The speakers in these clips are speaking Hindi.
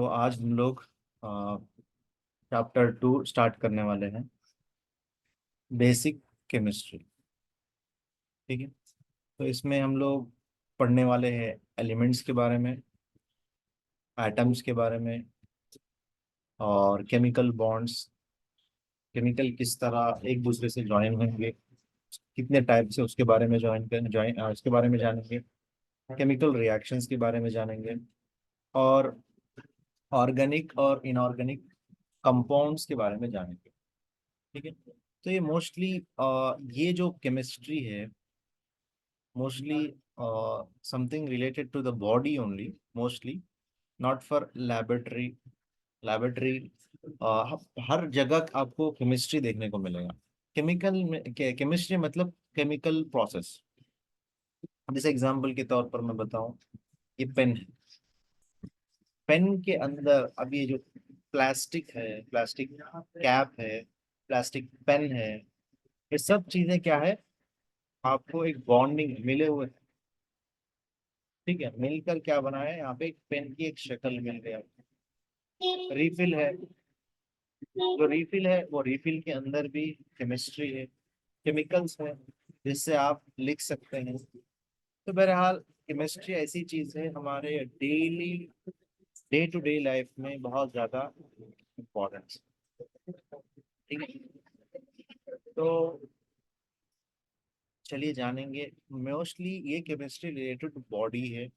आज हम लोग चैप्टर 2 स्टार्ट करने वाले हैं, बेसिक केमिस्ट्री। ठीक है। तो इसमें हम लोग पढ़ने वाले हैं एलिमेंट्स के बारे में, एटम्स के बारे में, और केमिकल बॉन्ड्स, केमिकल किस तरह एक दूसरे से ज्वाइन होंगे, कितने टाइप से उसके बारे में उसके बारे में जानेंगे। केमिकल रिएक्शंस के बारे में जानेंगे, और ऑर्गेनिक और इनऑर्गेनिक कंपाउंड्स के बारे में जानेंगे। ठीक है। तो ये मोस्टली ये जो केमिस्ट्री है, mostly something related to the body only, mostly not for laboratory. Laboratory हर जगह आपको केमिस्ट्री देखने को मिलेगा। केमिकल में केमिस्ट्री मतलब केमिकल प्रोसेस। जैसे एग्जांपल के तौर पर मैं बताऊं, ये पेन है। पेन के अंदर अब ये जो प्लास्टिक है, प्लास्टिक कैप है, प्लास्टिक पेन है, ये सब चीजें क्या है, आपको एक बॉन्डिंग मिले हुए हैं। ठीक है, मिलकर क्या बना है, यहाँ पे एक पेन की एक शक्ल मिल गया। रिफिल है, जो रिफिल है वो रिफिल के अंदर भी केमिस्ट्री है, केमिकल्स है, जिससे आप लिख सकते हैं। तो बहरहाल केमिस्ट्री ऐसी चीज है हमारे daily day to day life में बहुत ज्यादा इम्पोर्टेंट। ठीक है। तो चलिए जानेंगे। मोस्टली ये केमिस्ट्री रिलेटेड टू बॉडी है,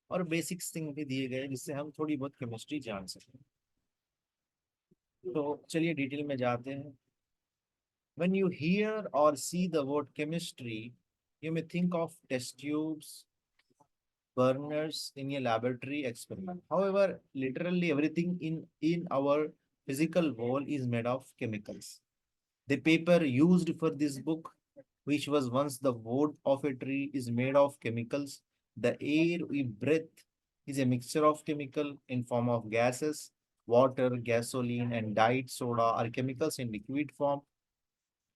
और बेसिक्स थिंग भी दिए गए जिससे हम थोड़ी बहुत केमिस्ट्री जान सकें। तो चलिए डिटेल में जाते हैं। When you hear or see the word chemistry, you may think of test tubes, burners in a laboratory experiment. However, literally everything in our physical world is made of chemicals. The paper used for this book, which was once the wood of a tree, is made of chemicals. The air we breathe is a mixture of chemical in form of gases. Water, gasoline, and dyed soda are chemicals in liquid form.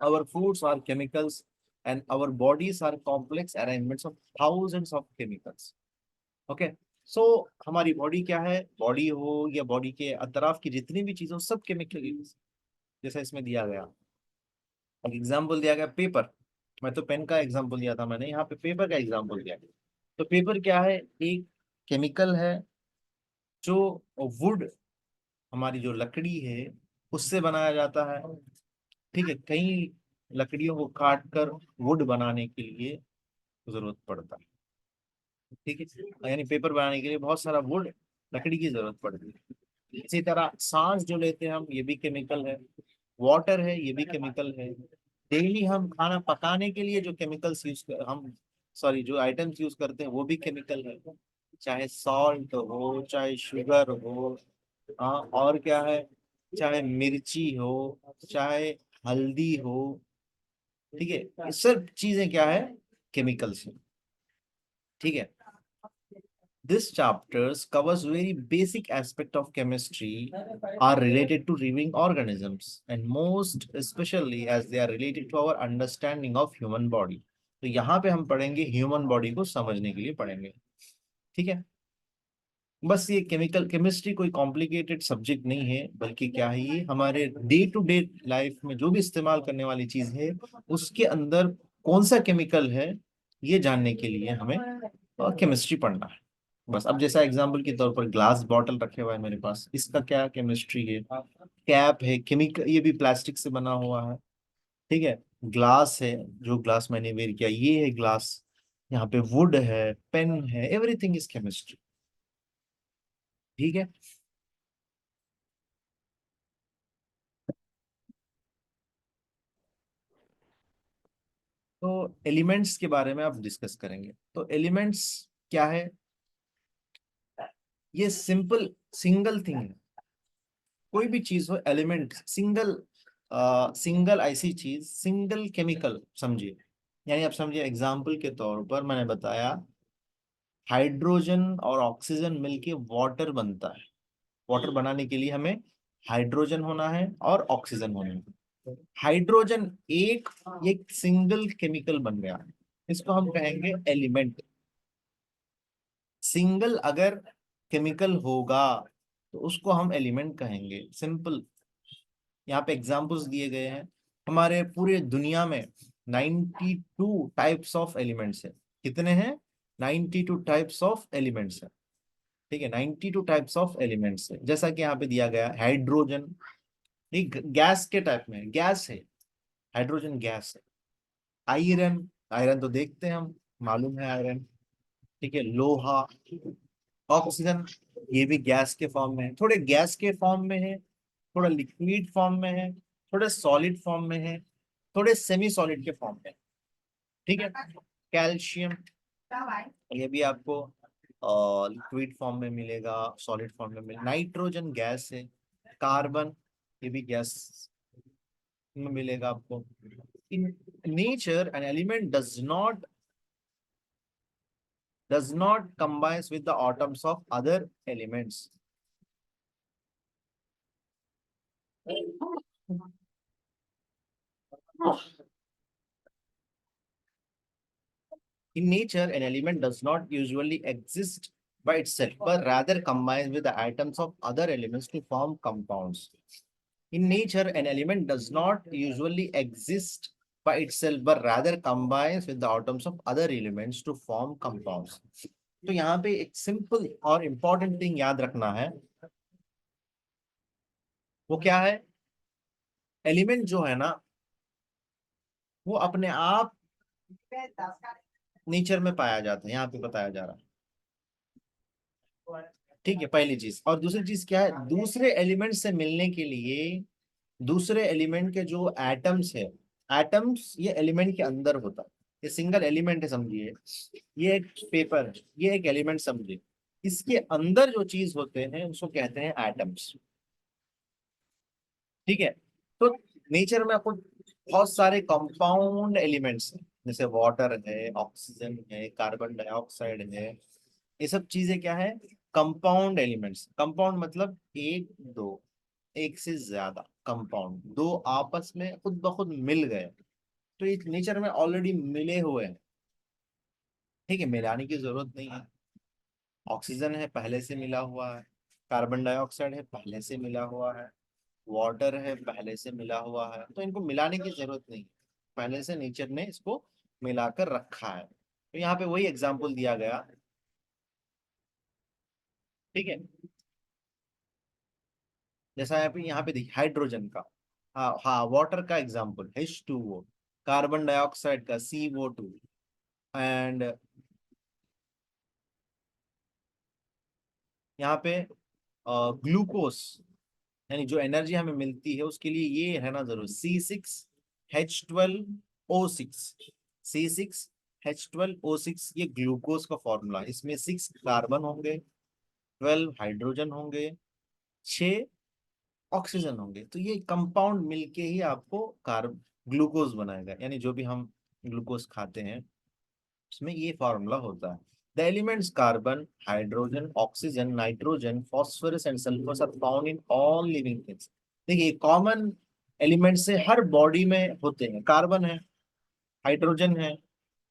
Our foods are chemicals, and our bodies are complex arrangements of thousands of chemicals. Okay. So हमारी बॉडी क्या है, बॉडी हो या बॉडी के अतराफ की जितनी भी चीजें हो, सब केमिकल। जैसा इसमें दिया गया, अब एग्जाम्पल दिया गया पेपर। मैं तो पेन का एग्जाम्पल दिया था, मैंने यहाँ पे पेपर का एग्जाम्पल दिया गया। तो पेपर क्या है, एक केमिकल है जो वुड, हमारी जो लकड़ी है, उससे बनाया जाता है। ठीक है, कई लकड़ियों को काट कर वुड बनाने के लिए जरूरत पड़ता है। ठीक है, यानी पेपर बनाने के लिए बहुत सारा वुड, लकड़ी की जरूरत पड़ती है। इसी तरह सांस जो लेते हैं हम, ये भी केमिकल है। वाटर है, ये भी केमिकल है। डेली हम खाना पकाने के लिए जो केमिकल्स यूज कर हम सॉरी जो आइटम्स यूज करते हैं वो भी केमिकल है। चाहे सॉल्ट हो, चाहे शुगर हो, हाँ, और क्या है, चाहे मिर्ची हो, चाहे हल्दी हो। ठीक है, ये सब चीजें क्या है, केमिकल्स है। ठीक है। This chapters covers very basic aspect of chemistry are related to living organisms, and most especially as they are related to our understanding of human body. तो यहाँ पे हम पढ़ेंगे ह्यूमन बॉडी को समझने के लिए पढ़ेंगे। ठीक है। बस ये केमिकल केमिस्ट्री कोई कॉम्प्लिकेटेड सब्जेक्ट नहीं है, बल्कि क्या है, ये हमारे डे टू डे लाइफ में जो भी इस्तेमाल करने वाली चीज है, उसके अंदर कौन सा केमिकल है, ये जानने के लिए हमें केमिस्ट्री पढ़ना है। बस अब जैसा एग्जांपल के तौर पर ग्लास बॉटल रखे हुआ है मेरे पास, इसका क्या केमिस्ट्री है। कैप है, केमिकल, ये भी प्लास्टिक से बना हुआ है। ठीक है। ग्लास है, जो ग्लास मैंने वेयर किया ये है ग्लास। यहाँ पे वुड है, पेन है, एवरीथिंग इज केमिस्ट्री। ठीक है। तो एलिमेंट्स के बारे में आप डिस्कस करेंगे। तो एलिमेंट्स क्या है, ये सिंपल सिंगल थिंग है। कोई भी चीज हो, एलिमेंट सिंगल, सिंगल ऐसी चीज, सिंगल केमिकल समझिए। यानी आप समझिए, एग्जाम्पल के तौर पर मैंने बताया, हाइड्रोजन और ऑक्सीजन मिलके वाटर बनता है। वाटर बनाने के लिए हमें हाइड्रोजन होना है और ऑक्सीजन होना है। हाइड्रोजन एक एक सिंगल केमिकल बन गया, इसको हम कहेंगे एलिमेंट। सिंगल अगर केमिकल होगा तो उसको हम एलिमेंट कहेंगे, सिंपल। यहाँ पे एग्जांपल्स दिए गए हैं। हमारे पूरे दुनिया में 92 टाइप्स ऑफ एलिमेंट्स है। कितने हैं? 92 टाइप्स ऑफ एलिमेंट्स है। ठीक है, 92 टाइप्स ऑफ एलिमेंट्स है। जैसा कि यहाँ पे दिया गया हाइड्रोजन, एक गैस के टाइप में, गैस है, हाइड्रोजन गैस है। आयरन, आयरन तो देखते हैं हम, मालूम है आयरन। ठीक है, लोहा। ऑक्सीजन, ये भी गैस के फॉर्म में है, थोड़े गैस के फॉर्म में है, थोड़ा लिक्विड फॉर्म में है, थोड़े सॉलिड फॉर्म में है, थोड़े सेमी सॉलिड के फॉर्म में। ठीक है। कैल्शियम, ये भी आपको लिक्विड फॉर्म में मिलेगा, सॉलिड फॉर्म में मिलेगा। नाइट्रोजन गैस है। कार्बन, ये भी गैस में मिलेगा आपको। In nature an element does not combines with the atoms of other elements. In nature, an element does not usually exist by itself, but rather combines with the atoms of other elements to form compounds. In nature, an element does not usually exist by itself, but rather combines with the atoms of other elements to form compounds. तो यहाँ पे एक सिंपल और इम्पोर्टेंट थिंग याद रखना है। वो क्या है? एलिमेंट जो है ना, वो अपने आप नेचर में पाया जाता है, यहाँ पे बताया जा रहा है। ठीक है, पहली चीज। और दूसरी चीज क्या है? दूसरे एलिमेंट से मिलने के लिए दूसरे एलिमेंट के जो एटम्स है, एटम्स ये एलिमेंट के अंदर होता है। ये सिंगल एलिमेंट है समझिए, ये एक पेपर है, ये एक एलिमेंट समझिए। इसके अंदर जो चीज होते हैं उसको कहते हैं एटम्स। ठीक है। तो नेचर में आपको बहुत सारे कंपाउंड एलिमेंट्स हैं, जैसे वाटर है, ऑक्सीजन है, कार्बन डाइऑक्साइड है। ये सब चीजें क्या है? Compound elements. कंपाउंड मतलब एक, दो, एक से ज्यादा कंपाउंड, दो आपस में खुद ब खुद मिल गए। तो ये नेचर में ऑलरेडी मिले हुए हैं। ठीक है, मिलाने की जरूरत नहीं है। ऑक्सीजन है, पहले से मिला हुआ है। कार्बन डाइऑक्साइड है, पहले से मिला हुआ है। वाटर है, पहले से मिला हुआ है। तो इनको मिलाने की जरूरत नहीं है, पहले से नेचर ने इसको मिलाकर रखा है। तो यहाँ पे वही एग्जाम्पल दिया गया। ठीक है, जैसा यहाँ पे देखिए हाइड्रोजन का, हाँ हाँ, वाटर का एग्जाम्पल H2O, कार्बन डाइऑक्साइड का CO2, एंड यहाँ पे ग्लूकोस, यानी जो एनर्जी हमें मिलती है उसके लिए ये है ना जरूर, C6H12O6। C6H12O6, ये ग्लूकोज का फॉर्मूला। इसमें 6 कार्बन होंगे, 12 हाइड्रोजन होंगे, 6 ऑक्सीजन होंगे। तो ये कंपाउंड मिलके ही आपको कार्ब ग्लूकोज बनाएगा, यानी जो भी हम ग्लूकोज खाते हैं उसमें ये फॉर्मूला होता है। The elements carbon, hydrogen, oxygen, nitrogen, phosphorus and sulphur are found in all living things. देखिए, कॉमन एलिमेंट से हर बॉडी में होते हैं। कार्बन है, हाइड्रोजन है,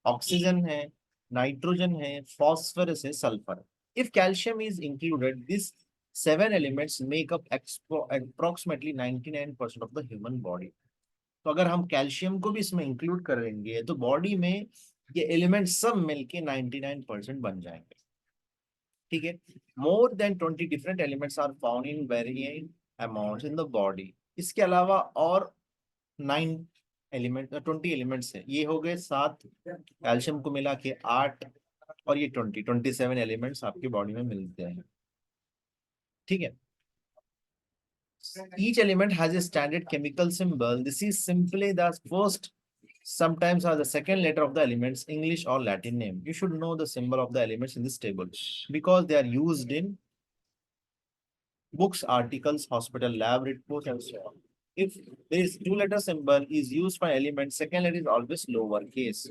ऑक्सीजन है, नाइट्रोजन है, फॉस्फोरस है, sulphur. If calcium is included, this 7 elements make up approximately 99% of the human body. तो अगर हम कैल्शियम को भी इसमें इंक्लूड करेंगे तो बॉडी में ये एलिमेंट सब मिलके 99% बन जाएंगे। ठीक है। More than 20 different elements are found in variant amounts in the body. इसके अलावा और 20 एलिमेंट्स है। ये हो गए 7, कैल्शियम को मिला के 8, और ये 27 एलिमेंट्स आपकी बॉडी में मिलते हैं। ठीक है। Each element has a standard chemical symbol. This is simply the first, sometimes are the second letter of the elements, English or Latin name. You should know the symbol of the elements in this table because they are used in books, articles, hospital, lab reports, and so on. If there is two-letter symbol is used for element, second letter is always lowercase.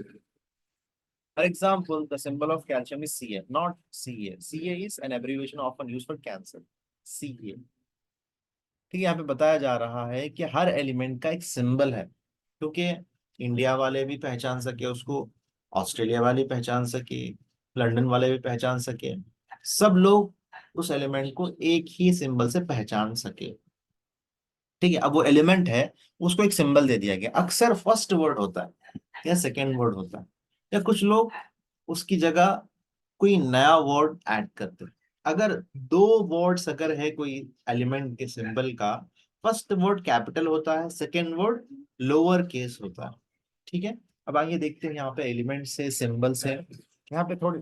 For example, the symbol of calcium is Ca, not Ca. Ca is an abbreviation often used for cancer. Ca. ठीक है, यहाँ पे बताया जा रहा है कि हर एलिमेंट का एक सिंबल है, क्योंकि इंडिया वाले भी पहचान सके उसको, ऑस्ट्रेलिया वाले पहचान सके, लंदन वाले भी पहचान सके, सब लोग उस एलिमेंट को एक ही सिंबल से पहचान सके। ठीक है, अब वो एलिमेंट है, उसको एक सिंबल दे दिया गया, अक्सर फर्स्ट वर्ड होता है या सेकेंड वर्ड होता है, या कुछ लोग उसकी जगह कोई नया वर्ड ऐड करते हैं। अगर दो वर्ड्स अगर है कोई एलिमेंट के सिंबल का, फर्स्ट वर्ड कैपिटल होता है, सेकेंड वर्ड लोअर केस होता है। ठीक है, अब आइए देखते हैं यहाँ पे एलिमेंट से सिंबल से, यहाँ पे थोड़े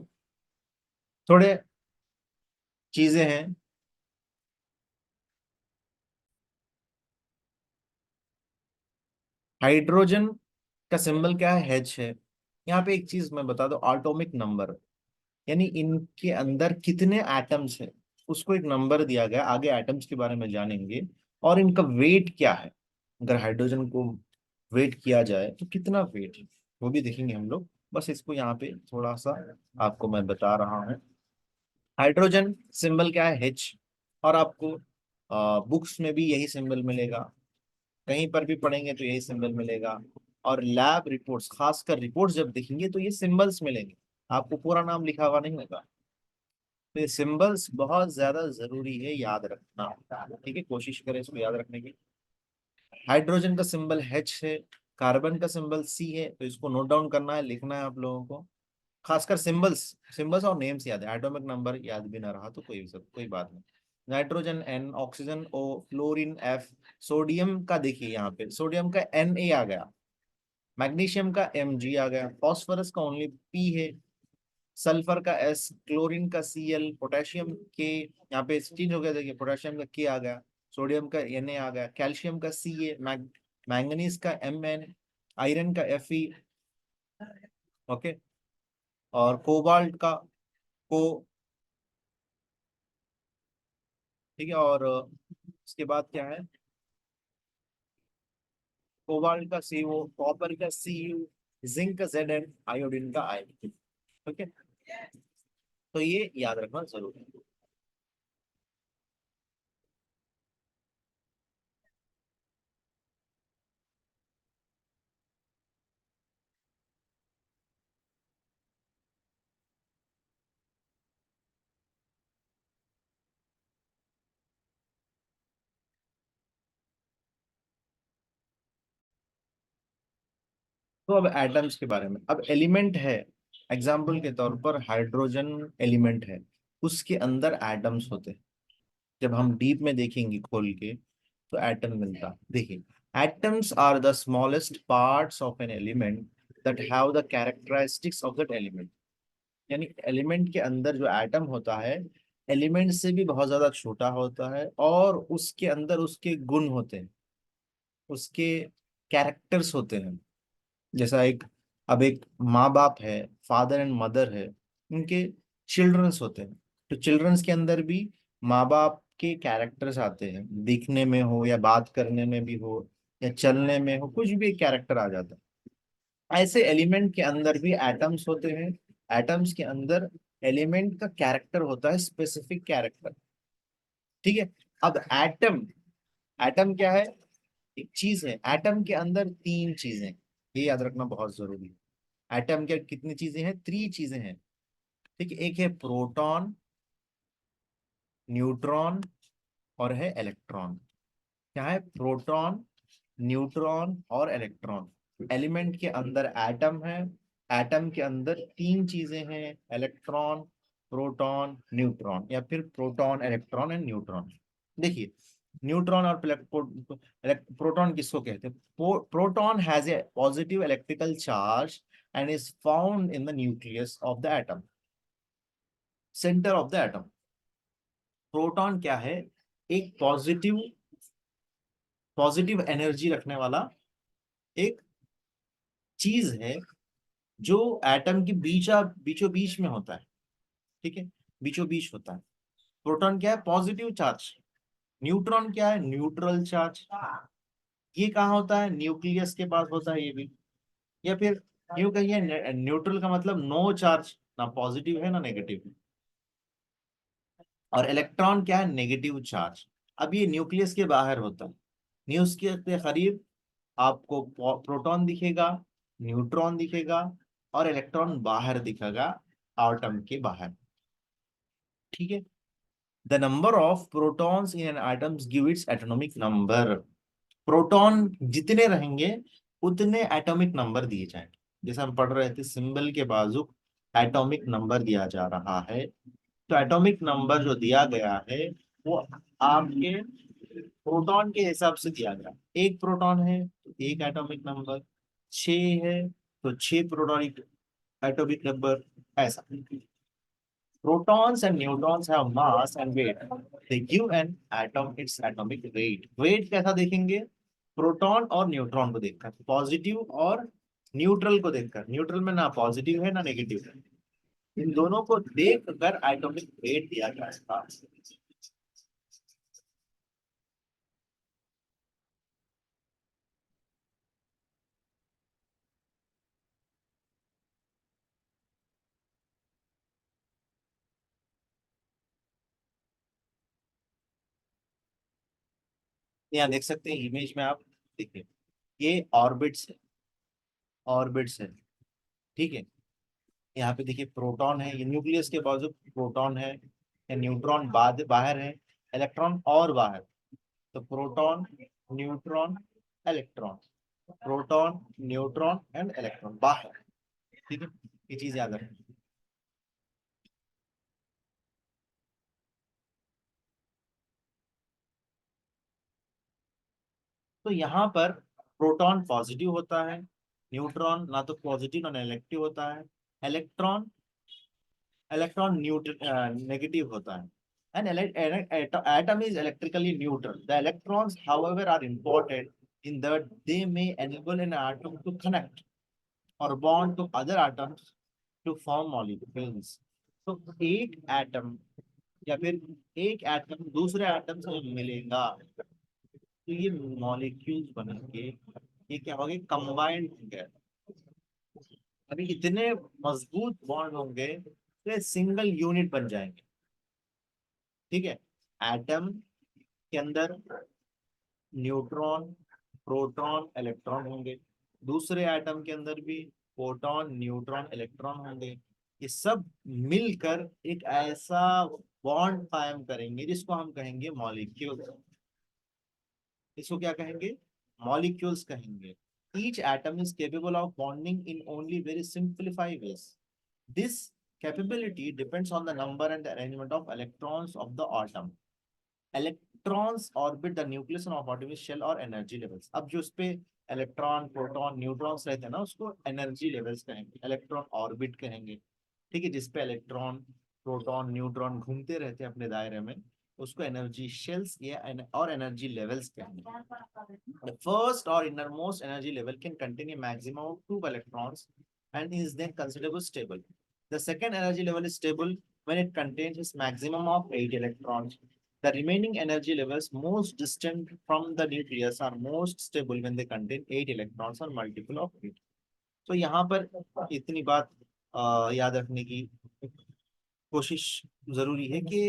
थोड़े चीजें हैं। हाइड्रोजन का सिंबल क्या है, H है। यहाँ पे एक चीज मैं बता दूं, एटॉमिक नंबर, यानी इनके अंदर कितने एटम्स है, उसको एक नंबर दिया गया, आगे एटम्स के बारे में जानेंगे। और इनका वेट क्या है, अगर हाइड्रोजन को वेट किया जाए तो कितना वेट है, वो भी देखेंगे हम लोग। बस इसको यहाँ पे थोड़ा सा आपको मैं बता रहा हूँ। हाइड्रोजन सिंबल क्या है, H। और आपको बुक्स में भी यही सिंबल मिलेगा, कहीं पर भी पढ़ेंगे तो यही सिंबल मिलेगा। और लैब रिपोर्ट्स, खासकर रिपोर्ट्स जब देखेंगे तो ये सिंबल्स मिलेंगे, आपको पूरा नाम लिखा हुआ नहीं होगा। तो ये सिंबल्स बहुत ज्यादा जरूरी है याद रखना। ठीक है, कोशिश करें इसको याद रखने की। हाइड्रोजन का सिंबल H है, कार्बन का सिंबल C है, तो इसको नोट डाउन करना है, लिखना है आप लोगों को। खासकर सिंबल्स, सिंबल्स और नेम्स याद है, एटॉमिक नंबर याद भी ना रहा तो कोई बात नहीं। Nitrogen N, oxygen O, fluorine F, sodium का देखिए यहाँ पे, सोडियम का Na आ गया, मैग्नीशियम का Mg आ गया, फास्फोरस का ओनली P है, सल्फर का S, क्लोरीन का Cl, पोटेशियम के, यहाँ पे चेंज हो गया, देखिए पोटेशियम का K आ गया, सोडियम का Na आ गया, कैल्शियम का Ca, मैंगनीज का Mn, आयरन का Fe। ओके, और कोबाल्ट का को। ठीक है, और उसके बाद क्या है, कोबाल्ट का CO, कॉपर का Cu, जिंक का Zn, आयोडीन का I। ओके, तो ये याद रखना जरूरी है। तो अब एटम्स के बारे में, अब एलिमेंट है, एग्जाम्पल के तौर पर हाइड्रोजन एलिमेंट है, उसके अंदर एटम्स होते हैं। जब हम डीप में देखेंगे खोल के तो एटम मिलता, देखिए, atoms are the smallest parts of an element that have the characteristics of that element. यानी एलिमेंट के अंदर जो एटम होता है, एलिमेंट से भी बहुत ज्यादा छोटा होता है, और उसके अंदर उसके गुण होते हैं, उसके कैरेक्टर्स होते हैं। जैसा एक, अब एक माँ बाप है, फादर एंड मदर है, उनके चिल्ड्रंस होते हैं, तो चिल्ड्रंस के अंदर भी माँ बाप के कैरेक्टर्स आते हैं, दिखने में हो या बात करने में भी हो या चलने में हो, कुछ भी एक कैरेक्टर आ जाता है। ऐसे एलिमेंट के अंदर भी एटम्स होते हैं, एटम्स के अंदर एलिमेंट का कैरेक्टर होता है, स्पेसिफिक कैरेक्टर। ठीक है, अब एटम, एटम क्या है, एक चीज है, एटम के अंदर तीन चीजें, ये याद रखना बहुत जरूरी है। एटम के कितनी चीजें हैं, 3 चीजें हैं। ठीक है, एक है प्रोटॉन, न्यूट्रॉन, और है इलेक्ट्रॉन। क्या है, प्रोटॉन, न्यूट्रॉन और इलेक्ट्रॉन। एलिमेंट के अंदर एटम है, एटम के अंदर 3 चीजें हैं, इलेक्ट्रॉन, प्रोटॉन, न्यूट्रॉन, या फिर प्रोटॉन, इलेक्ट्रॉन एंड न्यूट्रॉन। देखिए, न्यूट्रॉन और प्रोटॉन किसको कहते हैं, proton has a positive electrical charge and is found in the nucleus of the atom, centre of the atom. Proton क्या है, एक पॉजिटिव, पॉजिटिव एनर्जी रखने वाला एक चीज है, जो एटम के बीचों बीच में होता है। ठीक है, बीचों बीच होता है। प्रोटॉन क्या है, पॉजिटिव चार्ज। न्यूट्रॉन क्या है, न्यूट्रल चार्ज। ये कहाँ होता है, न्यूक्लियस के पास होता है ये भी। या फिर यूं कहिए, न्यूट्रल का मतलब नो चार्ज, ना पॉजिटिव है ना नेगेटिव। और इलेक्ट्रॉन क्या है, नेगेटिव चार्ज। अब ये न्यूक्लियस के बाहर होता है, न्यूक्लियस के करीब आपको प्रोटॉन दिखेगा, न्यूट्रॉन दिखेगा, और इलेक्ट्रॉन बाहर दिखेगा, एटम के बाहर। ठीक है, the number of protons in an atoms give its atomic number. Proton जितने रहेंगे उतने एटॉमिक नंबर दिए जाएंगे। जैसे हम पढ़ रहे थे सिंबल के बाजू एटॉमिक नंबर दिया जा रहा है, तो एटॉमिक नंबर जो दिया गया है वो आपके प्रोटॉन के हिसाब से दिया गया। एक प्रोटॉन है तो एक एटॉमिक नंबर, छह है तो छह प्रोटॉनिक एटॉमिक नंबर, ऐसा। Protons and neutrons have mass and weight. They give an atom its atomic weight. Weight कैसा देखेंगे? प्रोटॉन और न्यूट्रॉन को देखकर, पॉजिटिव और न्यूट्रल को देखकर। न्यूट्रल में ना पॉजिटिव है ना नेगेटिव है, इन दोनों को देखकर एटॉमिक वेट दिया जाएगा। यहाँ देख सकते हैं इमेज में आप, देखिए ये ऑर्बिट्स है, ऑर्बिट्स है, ठीक है। यहाँ पे देखिए प्रोटॉन है, ये न्यूक्लियस के बाजू प्रोटॉन है, न्यूट्रॉन बाद बाहर है, इलेक्ट्रॉन और बाहर। तो proton, neutron, electron, proton, neutron and electron बाहर, ठीक है। ये चीज याद रखें। तो यहाँ पर प्रोटॉन पॉजिटिव होता है, न्यूट्रॉन ना तो पॉजिटिव ना नेगेटिव होता है, इलेक्ट्रॉन इलेक्ट्रॉन नेगेटिव होता है। And atom is electrically neutral. The electrons, however, are important in that they may enable an atom to connect or bond to other atoms to form molecules. तो एक एटम या फिर एक एटम दूसरे एटम से जब मिलेगा तो ये मॉलिक्यूल्स बनेंगे, ये क्या होंगे? कंबाइंड होंगे। अभी इतने मजबूत बॉन्ड होंगे तो सिंगल यूनिट बन जाएंगे, ठीक है। एटम के अंदर न्यूट्रॉन, प्रोटॉन, इलेक्ट्रॉन होंगे, दूसरे एटम के अंदर भी प्रोटॉन, न्यूट्रॉन, इलेक्ट्रॉन होंगे। ये सब मिलकर एक ऐसा बॉन्ड कायम करेंगे जिसको हम कहेंगे मॉलिक्यूल। इसको क्या कहेंगे? मॉलिक्यूल्स कहेंगे। Each atom is capable of bonding in only very simplified ways. This capability depends on the number and the arrangement of electrons of the atom. Electrons orbit the nucleus of atomic shell और एनर्जी लेवल्स। अब जो उस पे इलेक्ट्रॉन, प्रोटॉन, न्यूट्रॉन्स रहते हैं ना, उसको एनर्जी लेवल्स कहेंगे, इलेक्ट्रॉन ऑर्बिट कहेंगे, ठीक है। जिसपे इलेक्ट्रॉन, प्रोटॉन, न्यूट्रॉन घूमते रहते हैं अपने दायरे में, उसको एनर्जी शेल्स या और एनर्जी लेवल्स कहेंगे। द फर्स्ट और innermost energy level can contain a maximum of 2 electrons and is then considered stable. The second energy level is stable when it contains its maximum of 8 electrons. The remaining energy levels most distant from the nucleus are most stable when they contain 8 electrons or multiple of 8. तो यहाँ पर इतनी बात याद रखने की कोशिश जरूरी है कि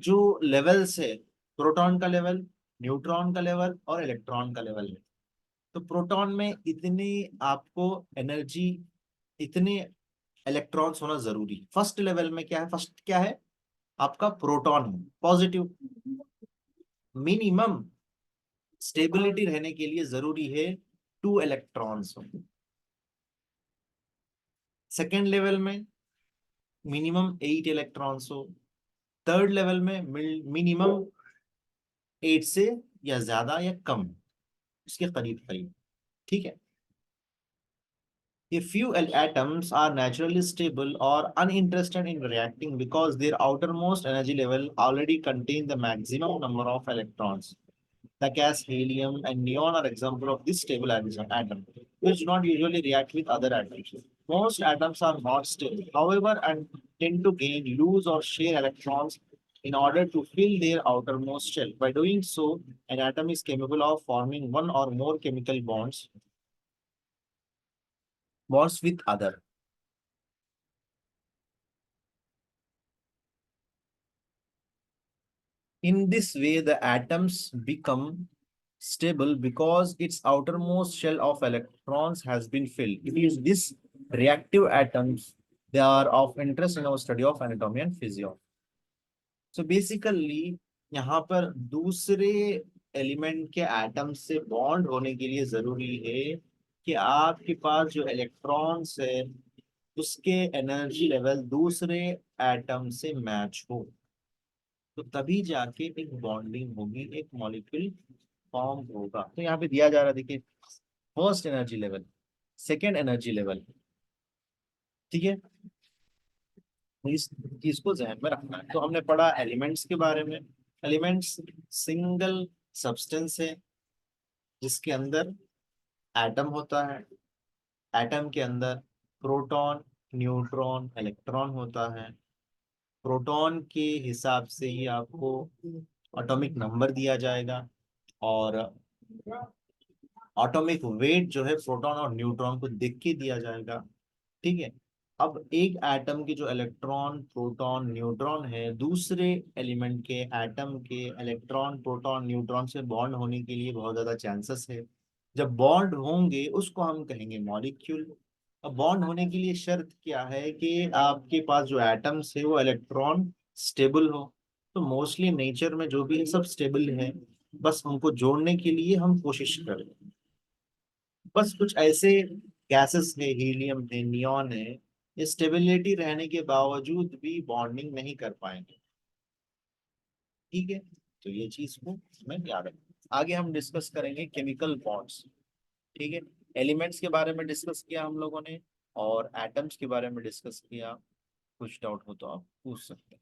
जो लेवल्स है, प्रोटॉन का लेवल, न्यूट्रॉन का लेवल और इलेक्ट्रॉन का लेवल है। तो प्रोटॉन में इतनी आपको एनर्जी, इतने इलेक्ट्रॉन्स होना जरूरी है। फर्स्ट लेवल में क्या है? फर्स्ट क्या है आपका? प्रोटॉन है, पॉजिटिव। मिनिमम स्टेबिलिटी रहने के लिए जरूरी है 2 इलेक्ट्रॉन्स हो। सेकेंड लेवल में मिनिमम 8 इलेक्ट्रॉन्स हो। थर्ड लेवल में मिनिमम 8 से या ज्यादा या कम, उसके करीब करीब, ठीक है। A few atoms are naturally stable or uninterested in reacting because their outermost energy level already contains the maximum number of electrons. The gas helium and neon are examples of this stable atom, which do not usually react with other atoms. Most atoms are not stable, however, and tend to gain, lose, or share electrons in order to fill their outermost shell. By doing so, an atom is capable of forming one or more chemical bonds with other. In this way, the atoms become stable because its outermost shell of electrons has been filled. It is these reactive atoms, they are of interest in our study of anatomy and physiology. So basically यहाँ पर दूसरे एलिमेंट के एटम से बॉन्ड होने के लिए जरूरी है कि आपके पास जो इलेक्ट्रॉन्स है उसके एनर्जी लेवल दूसरे एटम से मैच हो, तो तभी जाके एक बॉन्डिंग होगी, एक मॉलिक्यूल फॉर्म होगा। तो यहाँ पे दिया जा रहा है, देखिए, first energy level, second energy level, ठीक है। तो इस चीज को जहन में रखना है। तो हमने पढ़ा एलिमेंट्स के बारे में। एलिमेंट्स सिंगल सब्सटेंस है जिसके अंदर एटम होता है। एटम के अंदर प्रोटॉन, न्यूट्रॉन, इलेक्ट्रॉन होता है। प्रोटॉन के हिसाब से ही आपको एटॉमिक नंबर दिया जाएगा, और एटॉमिक वेट जो है प्रोटॉन और न्यूट्रॉन को देख के दिया जाएगा, ठीक है। अब एक एटम के जो इलेक्ट्रॉन, प्रोटॉन, न्यूट्रॉन है, दूसरे एलिमेंट के एटम के इलेक्ट्रॉन, प्रोटॉन, न्यूट्रॉन से बॉन्ड होने के लिए बहुत ज्यादा चांसेस है। जब बॉन्ड होंगे उसको हम कहेंगे मॉलिक्यूल। अब बॉन्ड होने के लिए शर्त क्या है कि आपके पास जो एटम्स है वो इलेक्ट्रॉन स्टेबल हो। तो मोस्टली नेचर में जो भी है सब स्टेबल है, बस उनको जोड़ने के लिए हम कोशिश करें। बस कुछ ऐसे गैसेस है, हीलियम है, नियॉन है, ये स्टेबिलिटी रहने के बावजूद भी बॉन्डिंग नहीं कर पाएंगे, ठीक है। तो ये चीज को हमें याद रखना। आगे हम डिस्कस करेंगे केमिकल बॉन्ड्स, ठीक है। एलिमेंट्स के बारे में डिस्कस किया हम लोगों ने, और एटम्स के बारे में डिस्कस किया। कुछ डाउट हो तो आप पूछ सकते हैं।